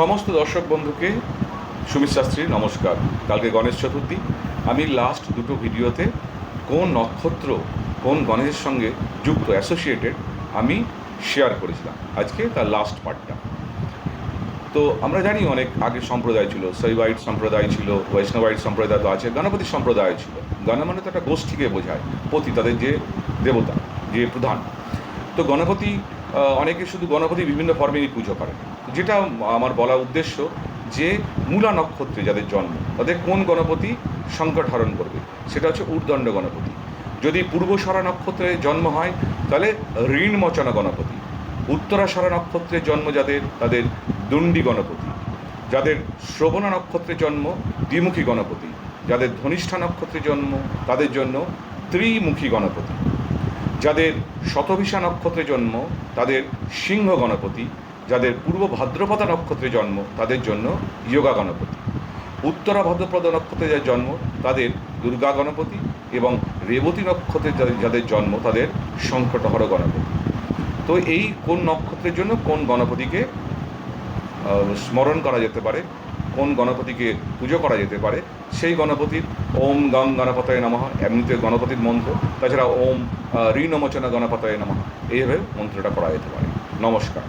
সমস্ত দর্শক বন্ধুকে সুমিত শাস্ত্রী নমস্কার। কালকে গণেশ চতুর্থী। আমি লাস্ট দুটো ভিডিওতে কোন নক্ষত্র কোন গণেশের সঙ্গে যুক্ত অ্যাসোসিয়েটেড আমি শেয়ার করেছিলাম। আজকে তার লাস্ট পার্টটা। তো আমরা জানি অনেক আগে সম্প্রদায় ছিল, শৈবাইট সম্প্রদায় ছিল, বৈষ্ণবাইট সম্প্রদায় তো আছে, গণপতি সম্প্রদায় ছিল। গণ মানে তো একটা গোষ্ঠীকে বোঝায়, পতি তাদের যে দেবতা, যে প্রধান। তো গণপতি অনেকে শুধু গণপতি বিভিন্ন ফর্মেই পুজো করে। যেটা আমার বলা উদ্দেশ্য যে মূলা নক্ষত্রে যাদের জন্ম তাদের কোন গণপতি সংকট হরণ করবে, সেটা হচ্ছে উর্দণ্ড গণপতি। যদি পূর্বসরা নক্ষত্রে জন্ম হয় তাহলে ঋণমোচনা গণপতি। উত্তরাসরা নক্ষত্রে জন্ম যাদের তাদের দণ্ডী গণপতি। যাদের শ্রবণা নক্ষত্রে জন্ম দ্বিমুখী গণপতি। যাদের ধনিষ্ঠা নক্ষত্রে জন্ম তাদের জন্য ত্রিমুখী গণপতি। যাদের শতভিষা নক্ষত্রে জন্ম তাদের সিংহ গণপতি। যাদের পূর্ব ভাদ্রপদা নক্ষত্রে জন্ম তাদের জন্য যোগা গণপতি। উত্তরা ভাদ্রপদ নক্ষত্রে যাদের জন্ম তাদের দুর্গা গণপতি। এবং রেবতী নক্ষত্রে যাদের জন্ম তাদের সংকটহর গণপতি। তো এই কোন নক্ষত্রের জন্য কোন গণপতিকে স্মরণ করা যেতে পারে, কোন গণপতিকে পুজো করা যেতে পারে, সেই গণপতির ওম গং গণপতয়ে নমঃ এমনিতে গণপতির মন্ত্র। তাছাড়া ওম ঋণমোচনা গণপতয়ে নমঃ এইভাবে মন্ত্রটা করা যেতে পারে। নমস্কার।